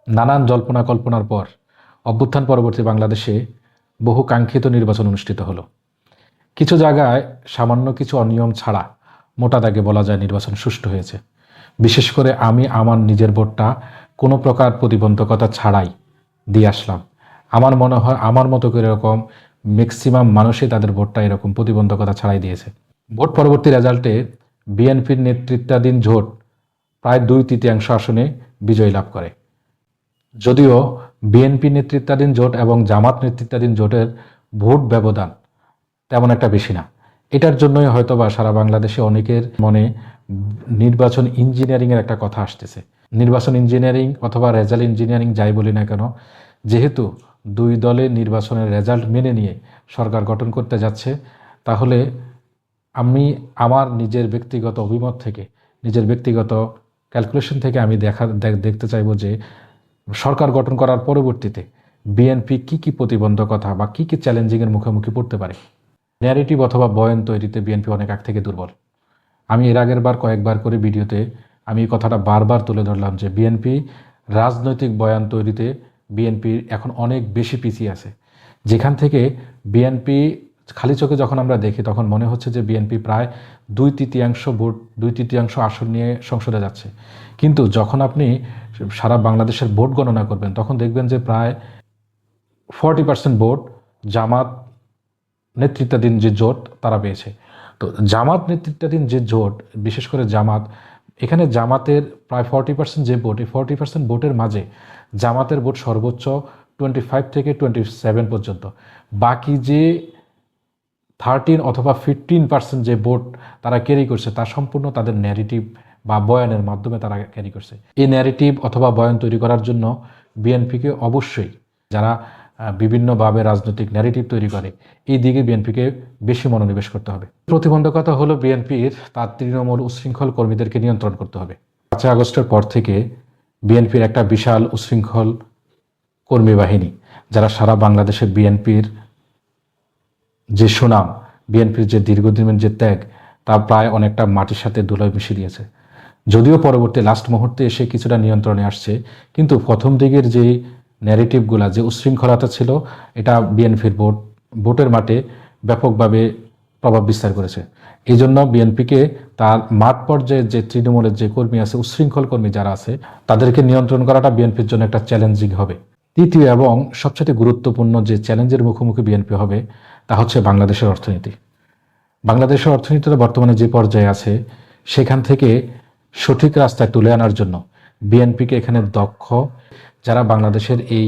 নানান জল্পনা কল্পনার পর অভ্যুত্থান পরবর্তী বাংলাদেশে বহু কাঙ্ক্ষিত নির্বাচন অনুষ্ঠিত হলো। কিছু জায়গায় সামান্য কিছু অনিয়ম ছাড়া মোটা দাগে বলা যায় নির্বাচন সুষ্ঠু হয়েছে। বিশেষ করে আমি আমার নিজের ভোটটা কোনো প্রকার প্রতিবন্ধকতা ছাড়াই দিয়ে আসলাম। আমার মনে হয় আমার মতো করে এরকম ম্যাক্সিমাম মানুষই তাদের ভোটটা এরকম প্রতিবন্ধকতা ছাড়াই দিয়েছে। ভোট পরবর্তী রেজাল্টে বিএনপির নেতৃত্বাধীন জোট প্রায় 2/3 আসনে বিজয় লাভ করে। যদিও বিএনপি নেতৃত্বাধীন জোট এবং জামাত নেতৃত্বাধীন জোটের ভোট ব্যবধান তেমন একটা বেশি না। এটার জন্যই হয়তোবা সারা বাংলাদেশে অনেকের মনে নির্বাচন ইঞ্জিনিয়ারিংয়ের একটা কথা আসতেছে। নির্বাচন ইঞ্জিনিয়ারিং অথবা রেজাল্ট ইঞ্জিনিয়ারিং যাই বলি না কেন, যেহেতু দুই দলে নির্বাচনের রেজাল্ট মেনে নিয়ে সরকার গঠন করতে যাচ্ছে, তাহলে আমি আমার নিজের ব্যক্তিগত অভিমত থেকে, নিজের ব্যক্তিগত ক্যালকুলেশন থেকে আমি দেখতে চাইব যে সরকার গঠন করার পরবর্তীতে বিএনপি কি প্রতিবন্ধকতা বা কি চ্যালেঞ্জিংয়ের মুখোমুখি পড়তে পারে। ন্যারেটিভ অথবা বয়ান তৈরিতে বিএনপি অনেক আগ থেকে দুর্বল। আমি এর আগের বার কয়েকবার করে ভিডিওতে আমি এই কথাটা বারবার তুলে ধরলাম যে বিএনপি রাজনৈতিক বয়ান তৈরিতে বিএনপির এখন অনেক বেশি পিছিয়ে আছে। যেখান থেকে বিএনপি খালি চোখে যখন আমরা দেখি তখন মনে হচ্ছে যে বিএনপি প্রায় 2/3 আসন নিয়ে সংসদে যাচ্ছে, কিন্তু যখন আপনি সারা বাংলাদেশের ভোট গণনা করবেন তখন দেখবেন যে প্রায় 40% ভোট জামাত নেতৃত্বাধীন যে জোট তারা পেয়েছে। তো জামাত নেতৃত্বাধীন যে জোট, বিশেষ করে জামাত, এখানে জামাতের প্রায় 40% যে ভোট, এই 40% ভোটের মাঝে জামাতের ভোট সর্বোচ্চ 25 থেকে 27 পর্যন্ত। বাকি যে 13 অথবা 15% যে ভোট তারা ক্যারি করছে তা সম্পূর্ণ তাদের ন্যারেটিভ বা বয়ানের মাধ্যমে তারা ক্যারি করছে। এই ন্যারেটিভ অথবা বয়ান তৈরি করার জন্য বিএনপিকে অবশ্যই, যারা বিভিন্নভাবে রাজনৈতিক ন্যারেটিভ তৈরি করে, এই দিকে বিএনপিকে বেশি মনোনিবেশ করতে হবে। প্রতিবন্ধকতা হলো বিএনপির তার তৃণমূল উচ্ছৃঙ্খল কর্মীদেরকে নিয়ন্ত্রণ করতে হবে। 5 আগস্টের পর থেকে বিএনপির একটা বিশাল উচ্ছৃঙ্খল কর্মী বাহিনী, যারা সারা বাংলাদেশে বিএনপির যে সুনাম, বিএনপির যে দীর্ঘদিনের যে ত্যাগ, তা প্রায় অনেকটা মাটির সাথে ধুলোয় মিশিয়ে দিয়েছে। যদিও পরবর্তী লাস্ট মুহূর্তে এসে কিছুটা নিয়ন্ত্রণে আসছে, কিন্তু প্রথম দিকের যে ন্যারেটিভগুলা, যে উচ্ছৃঙ্খলতা ছিল, এটা বিএনপির ভোটের মাঠে ব্যাপকভাবে প্রভাব বিস্তার করেছে। এই জন্য বিএনপিকে তার মাঠ পর্যায়ে যে তৃণমূলের যে কর্মী আছে, উচ্ছৃঙ্খল কর্মী যারা আছে, তাদেরকে নিয়ন্ত্রণ করাটা বিএনপির জন্য একটা চ্যালেঞ্জিং হবে। তৃতীয় এবং সবচেয়ে গুরুত্বপূর্ণ যে চ্যালেঞ্জের মুখোমুখি বিএনপি হবে তা হচ্ছে বাংলাদেশের অর্থনীতি। বাংলাদেশের অর্থনীতিটা বর্তমানে যে পর্যায়ে আছে, সেখান থেকে সঠিক রাস্তায় তুলে আনার জন্য বিএনপিকে এখানে দক্ষ, যারা বাংলাদেশের এই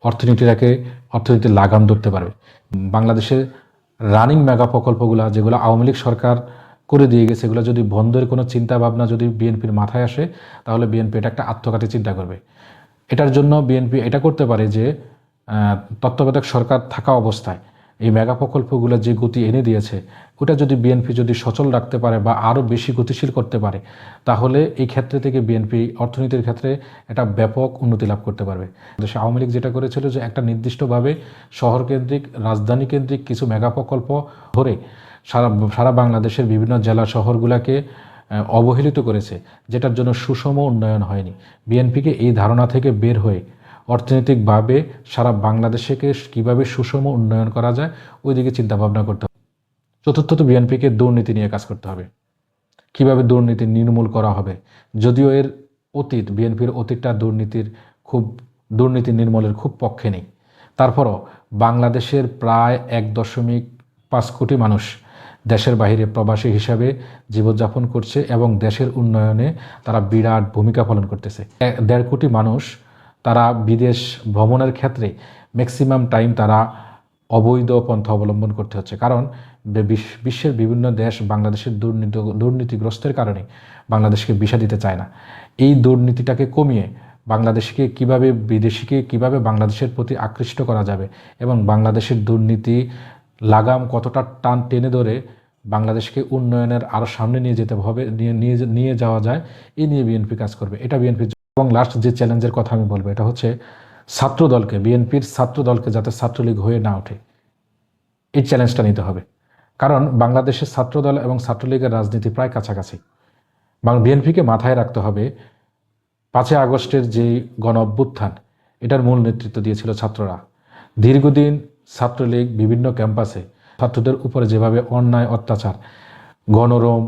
অর্থনীতির লাগাম ধরতে পারবে। বাংলাদেশের রানিং মেগা প্রকল্পগুলো যেগুলো আওয়ামী লীগ সরকার করে দিয়ে গেছে, এগুলো যদি বন্ধের কোনো চিন্তা ভাবনা যদি বিএনপির মাথায় আসে, তাহলে বিএনপি এটা একটা আত্মঘাতী চিন্তা করবে। এটার জন্য বিএনপি এটা করতে পারে যে তত্ত্বাবধায়ক সরকার থাকা অবস্থায় এই মেগা প্রকল্পগুলো যে গতি এনে দিয়েছে, ওটা যদি বিএনপি যদি সচল রাখতে পারে বা আরও বেশি গতিশীল করতে পারে, তাহলে এই ক্ষেত্রে থেকে বিএনপি অর্থনীতির ক্ষেত্রে একটা ব্যাপক উন্নতি লাভ করতে পারবে। দেশে আওয়ামী লীগ যেটা করেছিল যে একটা নির্দিষ্টভাবে শহরকেন্দ্রিক, রাজধানী কেন্দ্রিক কিছু মেগা প্রকল্প ধরে সারা বাংলাদেশের বিভিন্ন জেলা শহরগুলোকে অবহেলিত করেছে, যেটার জন্য সুষম উন্নয়ন হয়নি। বিএনপিকে এই ধারণা থেকে বের হয়ে অর্থনৈতিকভাবে সারা বাংলাদেশকে কীভাবে সুষম উন্নয়ন করা যায় ওই দিকে চিন্তাভাবনা করতে হবে। চতুর্থত, বিএনপিকে দুর্নীতি নিয়ে কাজ করতে হবে। কিভাবে দুর্নীতি নির্মূল করা হবে, যদিও এর অতীত, বিএনপির অতীতটা দুর্নীতি নির্মূলের খুব পক্ষে নেই, তারপরও বাংলাদেশের প্রায় 1.5 কোটি মানুষ দেশের বাইরে প্রবাসী হিসাবে জীবনযাপন করছে এবং দেশের উন্নয়নে তারা বিরাট ভূমিকা পালন করতেছে। 1.5 কোটি মানুষ তারা বিদেশ ভ্রমণের ক্ষেত্রে ম্যাক্সিমাম টাইম তারা অবৈধ পন্থা অবলম্বন করতে হচ্ছে, কারণ বিশ্বের বিভিন্ন দেশ বাংলাদেশের দুর্নীতিগ্রস্তের কারণে বাংলাদেশকে ভিসা দিতে চায় না। এই দুর্নীতিটাকে কমিয়ে বিদেশিকে কিভাবে বাংলাদেশের প্রতি আকৃষ্ট করা যাবে এবং বাংলাদেশের দুর্নীতি লাগাম কতটা টেনে ধরে বাংলাদেশকে উন্নয়নের আরও সামনে নিয়ে যেতে হবে, নিয়ে যাওয়া যায়, এই নিয়ে বিএনপি কাজ করবে। এটা বিএনপি। এবং লাস্ট যে চ্যালেঞ্জের কথা আমি বলবো, এটা হচ্ছে বিএনপির ছাত্রদলকে যাতে ছাত্রলীগ হয়ে না ওঠে, এই চ্যালেঞ্জটা নিতে হবে। কারণ বাংলাদেশের ছাত্রদল এবং ছাত্রলীগের রাজনীতি প্রায় কাছাকাছি। বিএনপিকে মাথায় রাখতে হবে 5ই আগস্টের যে গণ অভ্যুত্থান, এটার মূল নেতৃত্ব দিয়েছিল ছাত্ররা। দীর্ঘদিন ছাত্রলীগ বিভিন্ন ক্যাম্পাসে ছাত্রদের উপরে যেভাবে অন্যায়, অত্যাচার, গণরম,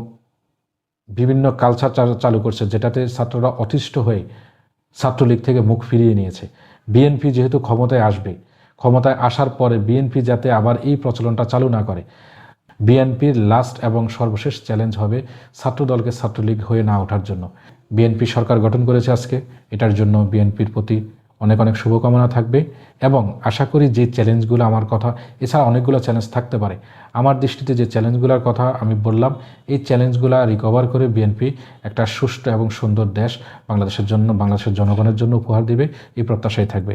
বিভিন্ন কালচার চালু করছে, যেটাতে ছাত্ররা অতিষ্ঠ হয়ে ছাত্রলীগ থেকে মুখ ফিরিয়ে নিয়েছে। বিএনপি যেহেতু ক্ষমতায় আসবে, ক্ষমতায় আসার পরে বিএনপি যাতে আবার এই প্রচলনটা চালু না করে, বিএনপির লাস্ট এবং সর্বশেষ চ্যালেঞ্জ হবে ছাত্রদলকে ছাত্রলীগ হয়ে না ওঠার জন্য। বিএনপি সরকার গঠন করেছে আজকে, এটার জন্য বিএনপির প্রতি অনেক অনেক শুভকামনা থাকবে এবং আশা করি যে চ্যালেঞ্জগুলো, আমার কথা এছাড়া অনেকগুলো চ্যালেঞ্জ থাকতে পারে, আমার দৃষ্টিতে যে চ্যালেঞ্জগুলোর কথা আমি বললাম, এই চ্যালেঞ্জগুলো রিকভার করে বিএনপি একটা সুষ্ঠু এবং সুন্দর দেশ বাংলাদেশের জন্য, বাংলাদেশের জনগণের জন্য উপহার দেবে, এই প্রত্যাশাই থাকবে।